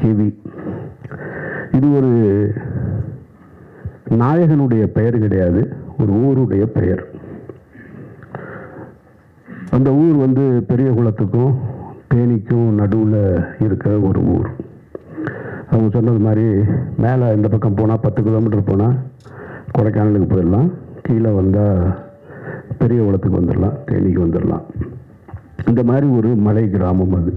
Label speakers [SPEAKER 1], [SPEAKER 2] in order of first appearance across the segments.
[SPEAKER 1] KV. இது ஒரு நாயகனுடைய பெயர் கிடையாது, ஒரு ஊருடைய பெயர். அந்த ஊர் வந்து பெரிய குளத்துக்கும் தேனிக்கும் நடுவில் இருக்கிற ஒரு ஊர். அவங்க சொன்னது மாதிரி மேலே இந்த பக்கம் போனால் 10 கிலோமீட்டர் போனால் கொடைக்கானலுக்கு போயிடலாம், கீழே வந்தால் பெரிய குளத்துக்கு வந்துடலாம், தேனிக்கு வந்துடலாம். இந்த மாதிரி ஒரு மலை கிராமம் அது.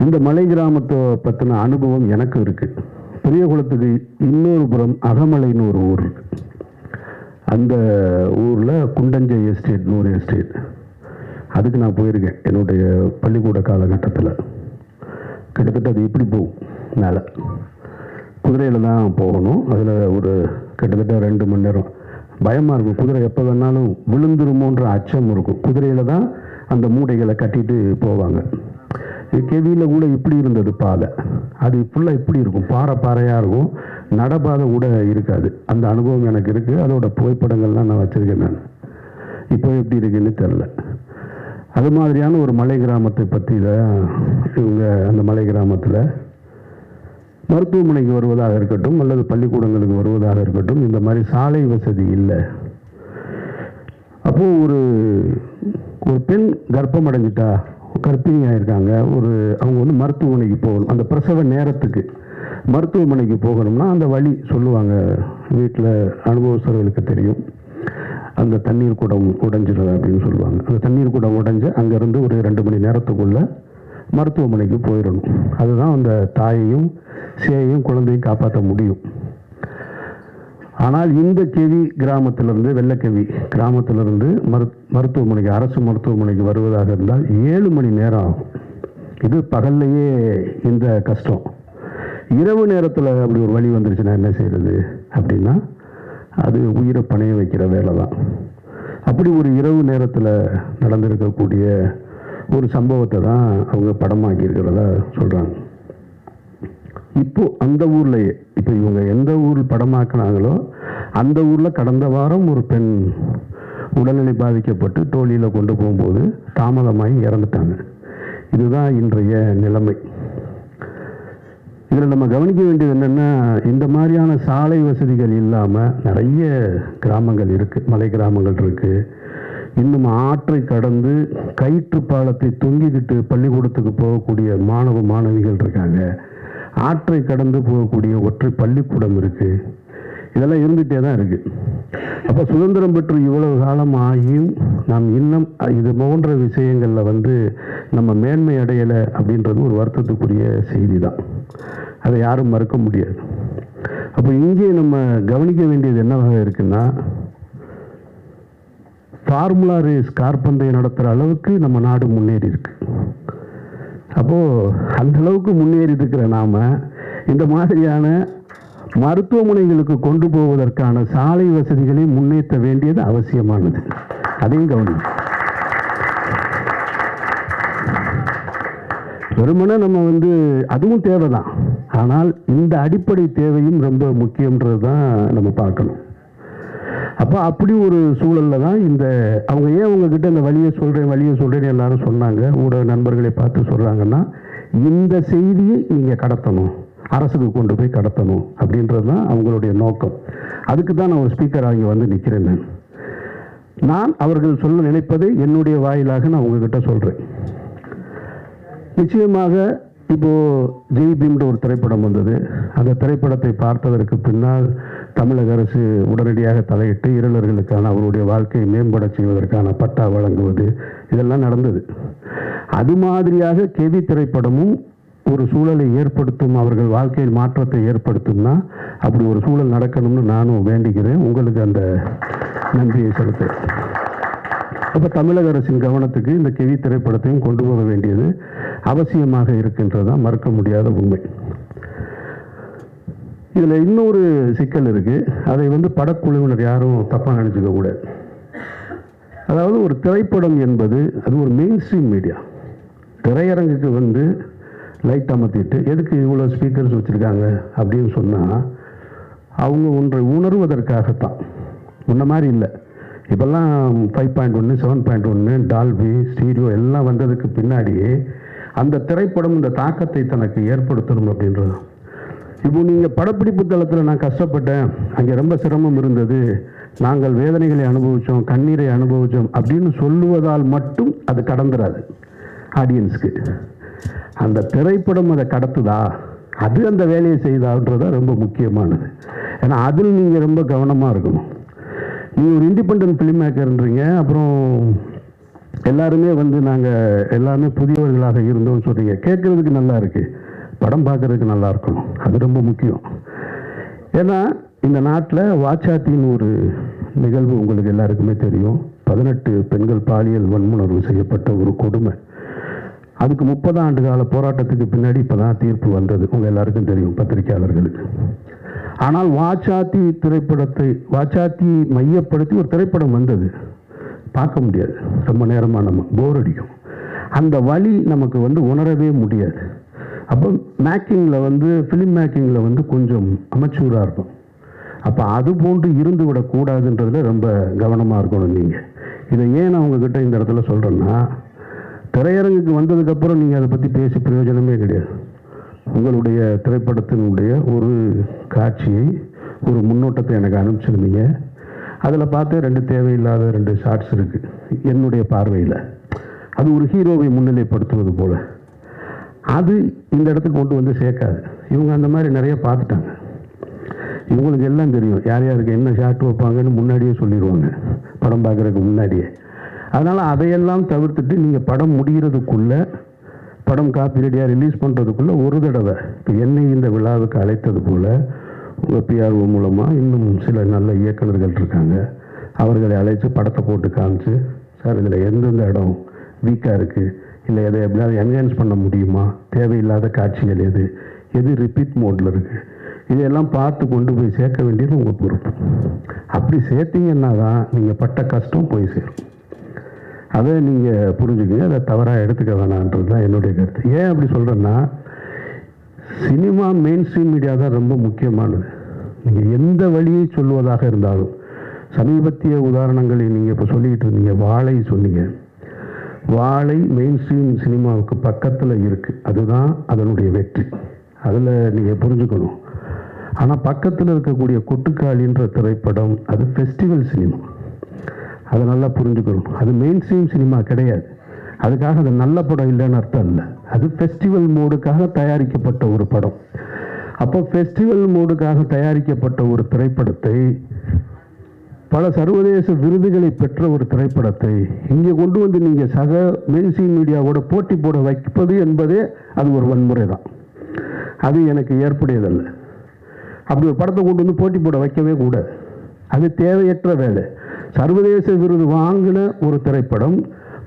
[SPEAKER 1] இந்த மலை கிராமத்தை பற்றின அனுபவம் எனக்கு இருக்குது. பெரிய குளத்துக்கு இன்னொரு புறம் அகமலைன்னு ஒரு ஊர் இருக்கு. அந்த ஊரில் குண்டஞ்சை எஸ்டேட்னு ஒரு எஸ்டேட், அதுக்கு நான் போயிருக்கேன் என்னுடைய பள்ளிக்கூட காலகட்டத்தில். கிட்டத்தட்ட அது இப்படி போகும், மேலே குதிரையில் தான் போகணும். அதில் ஒரு கிட்டத்தட்ட 2 மணி நேரம். பயமாக இருக்கும், குதிரை எப்போ வேணாலும் விழுந்துருமோன்ற அச்சம் இருக்கும். குதிரையில் தான் அந்த மூடைகளை கட்டிட்டு போவாங்க. கேவியில் கூட இப்படி இருந்தது பாதை, அது ஃபுல்லாக இப்படி இருக்கும், பாறையாக இருக்கும், நடப்பாதை கூட இருக்காது. அந்த அனுபவம் எனக்கு இருக்குது. அதோட புகைப்படங்கள்லாம் நான் வச்சுருக்கேன். நான் இப்போ எப்படி இருக்குன்னு தெரில. அது மாதிரியான ஒரு மலை கிராமத்தை பற்றி தான் இவங்க அந்த மலை கிராமத்தில் மருத்துவமனைக்கு வருவதாக இருக்கட்டும் அல்லது பள்ளிக்கூடங்களுக்கு வருவதாக இருக்கட்டும், இந்த மாதிரி சாலை வசதி இல்லை. அப்போது ஒரு பெண் கர்ப்பம் அடைஞ்சிட்டா, கர்ப்பிணியாக இருக்காங்க, அவங்க வந்து மருத்துவமனைக்கு போகணும். அந்த பிரசவ நேரத்துக்கு மருத்துவமனைக்கு போகணும்னா அந்த வழி சொல்லுவாங்க. வீட்டில் அனுபவஸ்தர்களுக்கு தெரியும். அந்த தண்ணீர் குடம் உடைஞ்சிடும் அப்படின்னு சொல்லுவாங்க. அந்த தண்ணீர் குடம் உடைஞ்சு அங்கேருந்து ஒரு 2 மணி நேரத்துக்குள்ளே மருத்துவமனைக்கு போயிடணும். அதுதான் அந்த தாயையும் சேயையும் குழந்தையும் காப்பாற்ற முடியும். ஆனால் இந்த கேவி கிராமத்திலிருந்து, வெள்ளக்கேவி கிராமத்திலிருந்து மருத்துவமனைக்கு, அரசு மருத்துவமனைக்கு வருவதாக இருந்தால் 7 மணி நேரம் ஆகும். இது பகல்லையே இந்த கஷ்டம். இரவு நேரத்தில் அப்படி ஒரு வழி வந்துருச்சுன்னா என்ன செய்யறது அப்படின்னா, அது உயிரை பணைய வைக்கிற வேலை தான். அப்படி ஒரு இரவு நேரத்தில் நடந்திருக்கக்கூடிய ஒரு சம்பவத்தை தான் அவங்க படமாக்கி இருக்கிறதா சொல்கிறாங்க. இப்போ அந்த ஊர்லேயே, இப்போ இவங்க எந்த ஊர் படமாக்குனாங்களோ அந்த ஊரில் கடந்த வாரம் ஒரு பெண் உடல்நிலை பாதிக்கப்பட்டு டோலியில் கொண்டு போகும்போது தாமதமாகி இறந்துட்டாங்க. இதுதான் இன்றைய நிலைமை. இதில் நம்ம கவனிக்க வேண்டியது என்னென்னா, இந்த மாதிரியான சாலை வசதிகள் இல்லாமல் நிறைய கிராமங்கள் இருக்குது, மலை கிராமங்கள் இருக்குது. இன்னும் ஆற்றை கடந்து கயிற்று பாலத்தை தொங்கிக்கிட்டு பள்ளிக்கூடத்துக்கு போகக்கூடிய மாணவ மாணவிகள் இருக்காங்க. ஆற்றை கடந்து போகக்கூடிய ஒற்றை பள்ளிக்கூடம் இருக்குது. இதெல்லாம் இருந்துகிட்டே தான் இருக்குது. அப்போ சுதந்திரம் பெற்று இவ்வளவு காலம் ஆகியும் நாம் இன்னும் இது போன்ற விஷயங்களில் வந்து நம்ம மேன்மை அடையலை அப்படின்றது ஒரு வருத்தத்துக்குரிய செய்தி தான். அதை யாரும் மறுக்க முடியாது. அப்போ இங்கே நம்ம கவனிக்க வேண்டியது என்னவாக இருக்குன்னா, ஃபார்முலா ரேஸ் காற்பந்தயம் நடத்துகிற அளவுக்கு நம்ம நாடு முன்னேறி இருக்கு. அப்போது அந்த அளவுக்கு முன்னேறி இருக்கிற நாம் இந்த மாதிரியான மருத்துவமனைகளுக்கு கொண்டு போவதற்கான சாலை வசதிகளை முன்னேற்ற வேண்டியது அவசியமானது. அதையும் கவனிக்கும். வெறுமனே நம்ம வந்து அதுவும் தேவைதான், ஆனால் இந்த அடிப்படை தேவையும் ரொம்ப முக்கியன்றது தான் நம்ம பார்க்கணும். அப்போ அப்படி ஒரு சூழலில் தான் அவங்க ஏன் உங்ககிட்ட இந்த வழியை சொல்கிறேன்னு எல்லாரும் சொன்னாங்க, ஊடக நண்பர்களை பார்த்து சொல்கிறாங்கன்னா, இந்த செய்தியை நீங்கள் கடத்தணும், அரசுக்கு கொண்டு போய் கடத்தணும் அப்படின்றது தான் அவங்களுடைய நோக்கம். அதுக்கு தான் நான் ஒரு ஸ்பீக்கராக இங்கே வந்து நிற்கிறேன். நான் அவர்கள் சொல்ல நினைப்பதை என்னுடைய வாயிலாக நான் உங்ககிட்ட சொல்கிறேன். நிச்சயமாக இப்போது ஜெய் பீம்ன்ற ஒரு திரைப்படம் வந்தது. அந்த திரைப்படத்தை பார்த்ததற்கு பின்னால் தமிழக அரசு உடனடியாக தலையிட்டு இருளர்களுக்கான அவருடைய வாழ்க்கையை மேம்பட செய்வதற்கான பட்டா வழங்குவது இதெல்லாம் நடந்தது. அது மாதிரியாக கேவி திரைப்படமும் ஒரு சூழலை ஏற்படுத்தும், அவர்கள் வாழ்க்கையில் மாற்றத்தை ஏற்படுத்தும்னா அப்படி ஒரு சூழல் நடக்கணும்னு நானும் வேண்டிக்கிறேன். உங்களுக்கு அந்த நன்றியை செலுத்துகிறேன். அப்போ தமிழக அரசின் கவனத்துக்கு இந்த கேவி திரைப்படத்தையும் கொண்டு போக வேண்டியது அவசியமாக இருக்கின்றதான் மறுக்க முடியாத உண்மை. இதில் இன்னொரு சிக்கல் இருக்குது. அதை வந்து படக்குழுவினர் யாரும் தப்பாக நினச்சிக்க கூடாது. அதாவது ஒரு திரைப்படம் என்பது அது ஒரு மெயின் ஸ்ட்ரீம் மீடியா. திரையரங்குக்கு வந்து லைட் அமர்த்திட்டு எதுக்கு இவ்வளோ ஸ்பீக்கர்ஸ் வச்சுருக்காங்க அப்படின்னு சொன்னால் அவங்க ஒன்றை உணர்வதற்காகத்தான். முன்ன மாதிரி இல்லை. இப்போல்லாம் 5.1, 7.1, டால்பி, ஸ்டீரியோ எல்லாம் வந்ததுக்கு பின்னாடியே அந்த திரைப்படம் இந்த தாக்கத்தை தனக்கு ஏற்படுத்தணும் அப்படின்றது. இப்போ நீங்கள் படப்பிடிப்பு தளத்தில் நான் கஷ்டப்பட்டேன், அங்கே ரொம்ப சிரமம் இருந்தது, நாங்கள் வேதனைகளை அனுபவித்தோம், கண்ணீரை அனுபவித்தோம் அப்படின்னு சொல்லுவதால் மட்டும் அது கடந்துராது ஆடியன்ஸுக்கு. அந்த திரைப்படம் அதை கடத்துதா, அது அந்த வேலையை செய்தான்றது ரொம்ப முக்கியமானது. ஏன்னா அதில் நீங்கள் ரொம்ப கவனமாக இருக்கணும். நீங்கள் ஒரு இண்டிபெண்டன்ட் ஃபிலிம் மேக்கர்ன்றீங்க, அப்புறம் எல்லாருமே நாங்கள் எல்லாமே புதியவர்களாக இருந்தோம்னு சொல்கிறீங்க. கேட்குறதுக்கு நல்லா இருக்குது, படம் பார்க்குறதுக்கு நல்லா இருக்கணும், அது ரொம்ப முக்கியம். ஏன்னா இந்த நாட்டில் வாச்சாத்தின்னு ஒரு நிகழ்வு உங்களுக்கு எல்லாருக்குமே தெரியும். 18 பெண்கள் பாலியல் வன்முணர்வு செய்யப்பட்ட ஒரு கொடுமை. அதுக்கு 30 ஆண்டு கால போராட்டத்துக்கு பின்னாடி இப்போ தான் தீர்ப்பு வந்தது, உங்கள் எல்லாருக்கும் தெரியும், பத்திரிகையாளர்களுக்கு. ஆனால் வாச்சாத்தி மையப்படுத்தி ஒரு திரைப்படம் வந்தது, பார்க்க முடியாது, ரொம்ப நேரமாக நம்ம போர் அடிக்கும். அந்த வழி நமக்கு உணரவே முடியாது. அப்போ மேக்கிங்கில் ஃபிலிம் மேக்கிங்கில் கொஞ்சம் அமெச்சூராக இருக்கும். அப்போ அது போன்று இருந்து விடக்கூடாதுன்றதுல ரொம்ப கவனமாக இருக்கணும் நீங்கள். இதை ஏன் நான் உங்ககிட்ட இந்த இடத்துல சொல்கிறேன்னா, திரையரங்குக்கு வந்ததுக்கப்புறம் நீங்கள் அதை பற்றி பேசி பிரயோஜனமே கிடையாது. உங்களுடைய திரைப்படத்தினுடைய ஒரு காட்சியை, ஒரு முன்னோட்டத்தை எனக்கு அனுப்பிச்சிருந்தீங்க. அதில் பார்த்து 2 தேவையில்லாத 2 ஷார்ட்ஸ் இருக்குது என்னுடைய பார்வையில். அது ஒரு ஹீரோவை முன்னிலைப்படுத்துவது போல். அது இந்த இடத்துக்கு கொண்டு சேர்க்காது. இவங்க அந்த மாதிரி நிறைய பார்த்துட்டாங்க. இவங்களுக்கு எல்லாம் தெரியும் யார் யாருக்கு என்ன ஷாட் வைப்பாங்கன்னு முன்னாடியே சொல்லிடுவாங்க, படம் பார்க்குறதுக்கு முன்னாடியே. அதனால் அதையெல்லாம் தவிர்த்துட்டு நீங்கள் படம் முடிகிறதுக்குள்ளே, படம் காப்பி ரெடியாக ரிலீஸ் பண்ணுறதுக்குள்ளே ஒரு தடவை இப்போ என்னை இந்த விழாவுக்கு அழைத்தது போல் உங்கள் பிஆர்ஓ மூலமாக இன்னும் சில நல்ல இயக்குநர்கள் இருக்காங்க, அவர்களை அழைச்சி படத்தை போட்டு காமிச்சு, சார் இதில் எந்தெந்த இடம் வீக்காக இருக்குது, இல்லை எதை எப்படியாவது என்ஹான்ஸ் பண்ண முடியுமா, தேவையில்லாத காட்சிகள் எது ரிப்பீட் மோடில் இருக்குது, இதையெல்லாம் பார்த்து கொண்டு போய் சேர்க்க வேண்டியது உங்கள் பொறுப்பு. அப்படி சேர்த்தீங்கன்னா தான் நீங்கள் பட்ட கஷ்டம் போய் சேரும். அதை நீங்கள் புரிஞ்சுக்கங்க, அதை தவறாக எடுத்துக்க வேணான்றது தான் என்னுடைய கருத்து. ஏன் அப்படி சொல்கிறேன்னா, சினிமா மெயின் ஸ்ட்ரீம் மீடியா தான் ரொம்ப முக்கியமானது. நீங்கள் எந்த வழியை சொல்லுவதாக இருந்தாலும், சமீபத்திய உதாரணங்களை நீங்கள் இப்போ சொல்லிக்கிட்டு இருந்தீங்க, வாழை சொன்னீங்க. வாழை மெயின் ஸ்ட்ரீம் சினிமாவுக்கு பக்கத்தில் இருக்குது, அதுதான் அதனுடைய வெற்றி. அதில் நீங்கள் புரிஞ்சுக்கணும். ஆனால் பக்கத்தில் இருக்கக்கூடிய கொட்டுக்காளின்ற திரைப்படம் அது ஃபெஸ்டிவல் சினிமா, அதை நல்லா புரிஞ்சுக்கணும். அது மெயின் ஸ்ட்ரீம் சினிமா கிடையாது. அதுக்காக அது நல்ல படம் இல்லைன்னு அர்த்தம் இல்லை. அது ஃபெஸ்டிவல் மோடுக்காக தயாரிக்கப்பட்ட ஒரு படம். அப்போ ஃபெஸ்டிவல் மோடுக்காக தயாரிக்கப்பட்ட ஒரு திரைப்படத்தை, பல சர்வதேச விருதுகளை பெற்ற ஒரு திரைப்படத்தை இங்கே கொண்டு நீங்கள் சக மெயின் ஸ்ட்ரீம் மீடியாவோட போட்டி போட வைப்பது என்பதே அது ஒரு வன்முறை தான். அது எனக்கு ஏற்புடையதல்ல. அப்படி ஒரு படத்தை கொண்டு போட்டி போட வைக்கவே கூடாது. அது தேவையற்ற வேலை. சர்வதேச விருது வாங்கின ஒரு திரைப்படம்,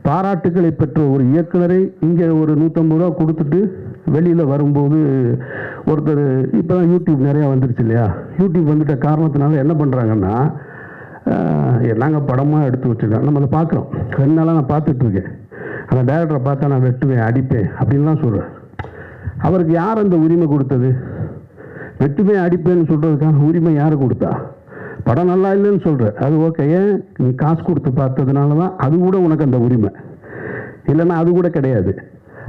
[SPEAKER 1] பாராட்டுக்களை பெற்ற ஒரு இயக்குனரை இங்கே ஒரு 150 ரூபா கொடுத்துட்டு வெளியில் வரும்போது ஒருத்தர், இப்போ தான் யூடியூப் நிறையா வந்துருச்சு இல்லையா, யூடியூப் வந்துட்ட காரணத்தினால என்ன பண்ணுறாங்கன்னா, நாங்கள் படமாக எடுத்து வச்சுருக்கோம், நம்ம அதை பார்க்குறோம். 2 நாளாக நான் பார்த்துட்ருக்கேன், அந்த டைரக்டரை பார்த்தா நான் வெட்டுவேன் அடிப்பேன் அப்படின்லாம் சொல்கிறேன். அவருக்கு யார் அந்த உரிமை கொடுத்தது? வெட்டுவேன் அடிப்பேன்னு சொல்கிறதுக்கான உரிமை யார் கொடுத்தா? படம் நல்லா இல்லைன்னு சொல்கிற, அது ஓகே, ஏன் நீ காசு கொடுத்து பார்த்ததுனால தான் அது கூட உனக்கு அந்த உரிமை, இல்லைன்னா அது கூட கிடையாது.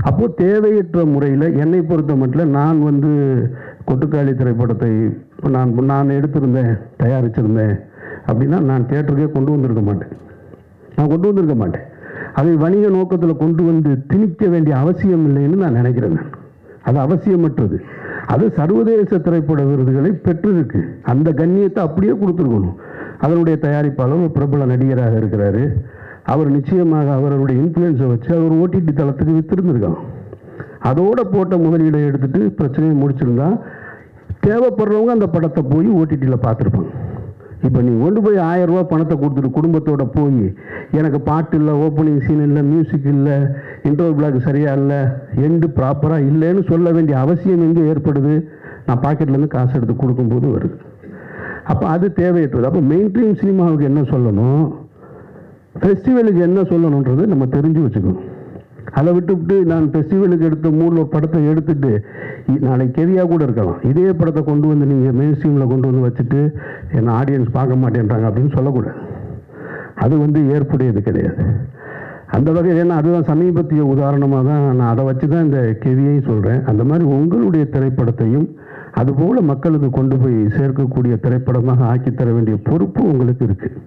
[SPEAKER 1] அப்போது தேவையற்ற முறையில் என்னை பொறுத்த மட்டும் நான் கொட்டுக்காளி திரைப்படத்தை நான் எடுத்திருந்தேன், தயாரிச்சிருந்தேன் அப்படின்னா நான் தியேட்டருக்கே கொண்டு வந்திருக்க மாட்டேன். அதை வணிக நோக்கத்தில் கொண்டு திணிக்க வேண்டிய அவசியம் இல்லைன்னு நான் நினைக்கிறேன். அது அவசியமற்றது. அது சர்வதேச திரைப்பட விருதுகளை பெற்றிருக்கு, அந்த கண்ணியத்தை அப்படியே கொடுத்துருக்கணும். அதனுடைய தயாரிப்பாளர் ஒரு பிரபல நடிகராக இருக்கிறாரு, அவர் நிச்சயமாக அவருடைய இன்ஃப்ளூயன்ஸை வச்சு அவர் ஓடிடி தளத்துக்கு வித்திருந்திருக்காங்க. அதோட போட்ட முதலீடை எடுத்துட்டு பிரச்சனையை முடிச்சிருந்தா தேவைப்படுறவங்க அந்த படத்தை போய் ஓடிடியில் பார்த்துருப்பாங்க. இப்போ நீ கொண்டு போய் 1000 ரூபா பணத்தை கொடுத்துட்டு குடும்பத்தோட போய் எனக்கு பாட்டு இல்லை, ஓப்பனிங் சீன் இல்லை, மியூசிக் இல்லை, இன்டர்வல் பிளாக் சரியாக இல்லை, எண்டு ப்ராப்பராக இல்லைன்னு சொல்ல வேண்டிய அவசியம் எங்கே ஏற்படுது? நான் பாக்கெட்லேருந்து காசு எடுத்து கொடுக்கும்போது வருது. அப்போ அது தேவையற்றது. அப்போ மெயின் ஸ்ட்ரீம் சினிமாவுக்கு என்ன சொல்லணும், ஃபெஸ்டிவலுக்கு என்ன சொல்லணுன்றது நம்ம தெரிஞ்சு வச்சுக்கணும். அதை விட்டுவிட்டு நான் ஃபெஸ்டிவலுக்கு எடுத்த மூடில் ஒரு படத்தை எடுத்துட்டு நாளைக்கு கெவியாக கூட இருக்கலாம், இதே படத்தை கொண்டு நீங்கள் மெயின் ஸ்ட்ரீமில் கொண்டு வச்சுட்டு என்ன ஆடியன்ஸ் பார்க்க மாட்டேன்றாங்க அப்படின்னு சொல்லக்கூடாது. அது ஏற்புடையது கிடையாது. அந்த வகையில் ஏன்னா அதுதான் சமீபத்திய உதாரணமாக தான் நான் அதை வச்சு தான் இந்த கேள்வியையும் சொல்கிறேன். அந்த மாதிரி உங்களுடைய திரைப்படத்தையும் அதுபோல் மக்களுக்கு கொண்டு போய் சேர்க்கக்கூடிய திரைப்படமாக ஆக்கித்தர வேண்டிய பொறுப்பு உங்களுக்கு இருக்குது.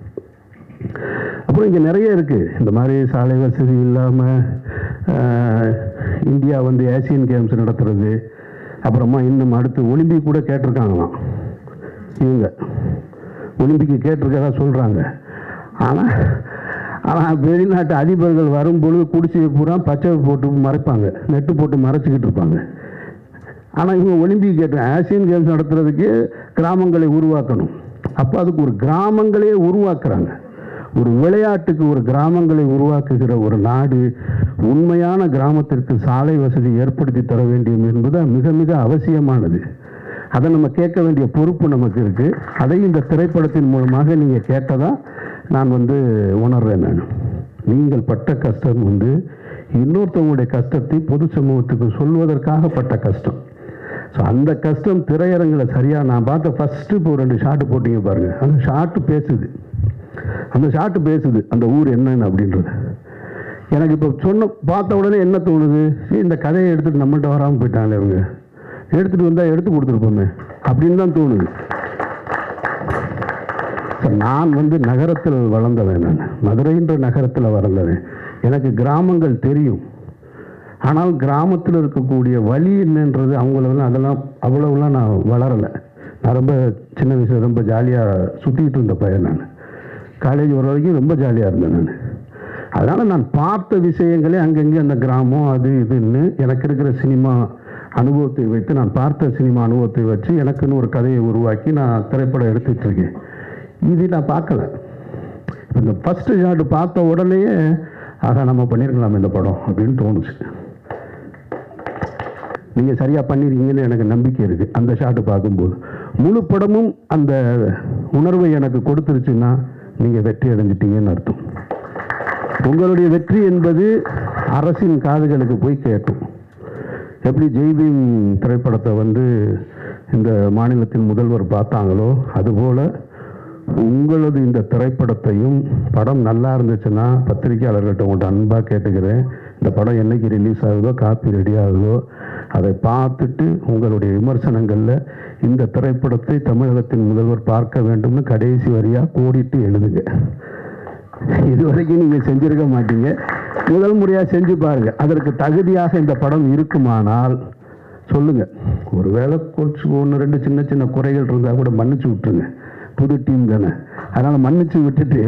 [SPEAKER 1] அப்புறம் இங்கே நிறைய இருக்குது. இந்த மாதிரி சாலை வசதி இல்லாமல் இந்தியா வந்து ஏசியன் கேம்ஸ் நடத்துறது, அப்புறமா இன்னும் அடுத்து ஒலிம்பிக் கூட கேட்டிருக்காங்களாம். இவங்க ஒலிம்பிக்கு கேட்டிருக்கதா சொல்கிறாங்க. ஆனால் வெளிநாட்டு அதிபர்கள் வரும்பொழுது குடிசையை பூரா பச்சை போட்டு மறைப்பாங்க, நெட்டு போட்டு மறைச்சிக்கிட்டு இருப்பாங்க. ஆனால் இவங்க ஒலிம்பிக் கேட்டு ஏசியன் கேம்ஸ் நடத்துறதுக்கு கிராமங்களை உருவாக்கணும். அப்போ அதுக்கு ஒரு கிராமங்களே உருவாக்குறாங்க. ஒரு விளையாட்டுக்கு ஒரு கிராமங்களை உருவாக்குகிற ஒரு நாடு உண்மையான கிராமத்திற்கு சாலை வசதி ஏற்படுத்தி தர வேண்டும் என்பது மிக மிக அவசியமானது. அதை நம்ம கேட்க வேண்டிய பொறுப்பு நமக்கு இருக்குது. அதை இந்த திரைப்படத்தின் மூலமாக நீங்கள் கேட்டதா நான் உணர்றேன். நீங்கள் பட்ட கஷ்டம் இன்னொருத்தவங்களுடைய கஷ்டத்தை பொது சமூகத்துக்கு சொல்வதற்காக பட்ட கஷ்டம். ஸோ அந்த கஷ்டம் திரையரங்கில் சரியாக நான் பார்த்த ஃபஸ்ட்டு இப்போ 2 ஷாட்டு போட்டிங்க பாருங்கள். அந்த ஷாட்டு பேசுது அந்த ஊர் என்னன்னு அப்படின்றது. எனக்கு இப்போ பார்த்த உடனே என்ன தோணுது, இந்த கதையை எடுத்துகிட்டு நம்மகிட்ட வராமல் போயிட்டாங்களே, இவங்க எடுத்துகிட்டு வந்தால் எடுத்து கொடுத்துருப்போமே அப்படின்னு தான் தோணுது. நான் நகரத்தில் வளர்ந்தவன். நான் மதுரைன்ற நகரத்தில் வளர்ந்தவன். எனக்கு கிராமங்கள் தெரியும். ஆனால் கிராமத்தில் இருக்கக்கூடிய வழி என்னன்றது அதெல்லாம் அவ்வளவுலாம் நான் வளரலை. நான் ரொம்ப சின்ன வயசில் ரொம்ப ஜாலியாக சுற்றிக்கிட்டு இருந்த பையன். நான் காலேஜ் வர வரைக்கும் ரொம்ப ஜாலியாக இருந்தேன். அதனால் நான் பார்த்த விஷயங்களே அங்கங்கே அந்த கிராமம் அது இதுன்னு எனக்கு இருக்கிற சினிமா அனுபவத்தை வைத்து, நான் பார்த்த சினிமா அனுபவத்தை வச்சு எனக்குன்னு ஒரு கதையை உருவாக்கி நான் திரைப்படம் எடுத்துகிட்டு இருக்கேன். இது நான் பார்க்கல. இந்த ஃபஸ்ட்டு ஷாட் பார்த்த உடனேயே ஆக நம்ம பண்ணியிருக்கலாம் இந்த படம் அப்படின்னு தோணுச்சு. நீங்கள் சரியாக பண்ணியிருக்கீங்கன்னு எனக்கு நம்பிக்கை இருக்குது. அந்த ஷாட்டு பார்க்கும்போது முழு படமும் அந்த உணர்வை எனக்கு கொடுத்துருச்சுன்னா நீங்கள் வெற்றி அடைஞ்சிட்டீங்கன்னு அர்த்தம். உங்களுடைய வெற்றி என்பது அரசின் காதுகளுக்கு போய் கேட்டும். எப்படி ஜெய்பீம் திரைப்படத்தை இந்த மாநிலத்தின் முதல்வர் பார்த்தாங்களோ அதுபோல் உங்களது இந்த திரைப்படத்தையும் படம் நல்லா இருந்துச்சுன்னா பத்திரிகையாளர்கள்ட்ட உங்கள்கிட்ட அன்பாக கேட்டுக்கிறேன், இந்த படம் என்னைக்கு ரிலீஸ் ஆகுதோ காப்பி ரெடி ஆகுதோ அதை பார்த்துட்டு உங்களுடைய விமர்சனங்களில் இந்த திரைப்படத்தை தமிழகத்தின் முதல்வர் பார்க்க வேண்டும்னு கடைசி வரியாக கோடிட்டு எழுதுங்க. இதுவரைக்கும் நீங்கள் செஞ்சிருக்க மாட்டீங்க. முதல் முறையாக செஞ்சு பாருங்கள். அதற்கு தகுதியாக இந்த படம் இருக்குமானால் சொல்லுங்கள். ஒருவேளை கொஞ்சம் 1-2 சின்ன சின்ன குறைகள் இருந்தால் கூட மன்னிச்சு விட்டுருங்க. புது டீம் தானே, அதனால் மன்னிச்சு விட்டுட்டு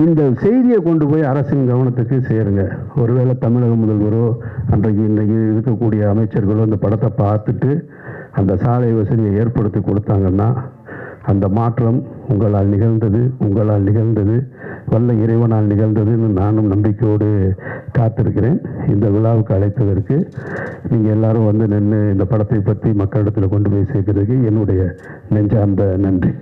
[SPEAKER 1] இந்த செய்தியை கொண்டு போய் அரசின் கவனத்துக்கு சேருங்க. ஒருவேளை தமிழக முதல்வரோ இன்றைக்கு இருக்கக்கூடிய அமைச்சர்களோ இந்த படத்தை பார்த்துட்டு அந்த சாலை வசதியை ஏற்படுத்தி கொடுத்தாங்கன்னா அந்த மாற்றம் உங்களால் நிகழ்ந்தது வல்ல இறைவனால் நிகழ்ந்ததுன்னு நானும் நம்பிக்கையோடு காத்திருக்கிறேன். இந்த விழாவுக்கு அழைத்ததற்கு நீங்கள் எல்லாரும் நின்று இந்த படத்தை பற்றி மக்களிடத்தில் கொண்டு போய் சேர்க்கிறதுக்கு என்னுடைய நெஞ்சார்ந்த நன்றி.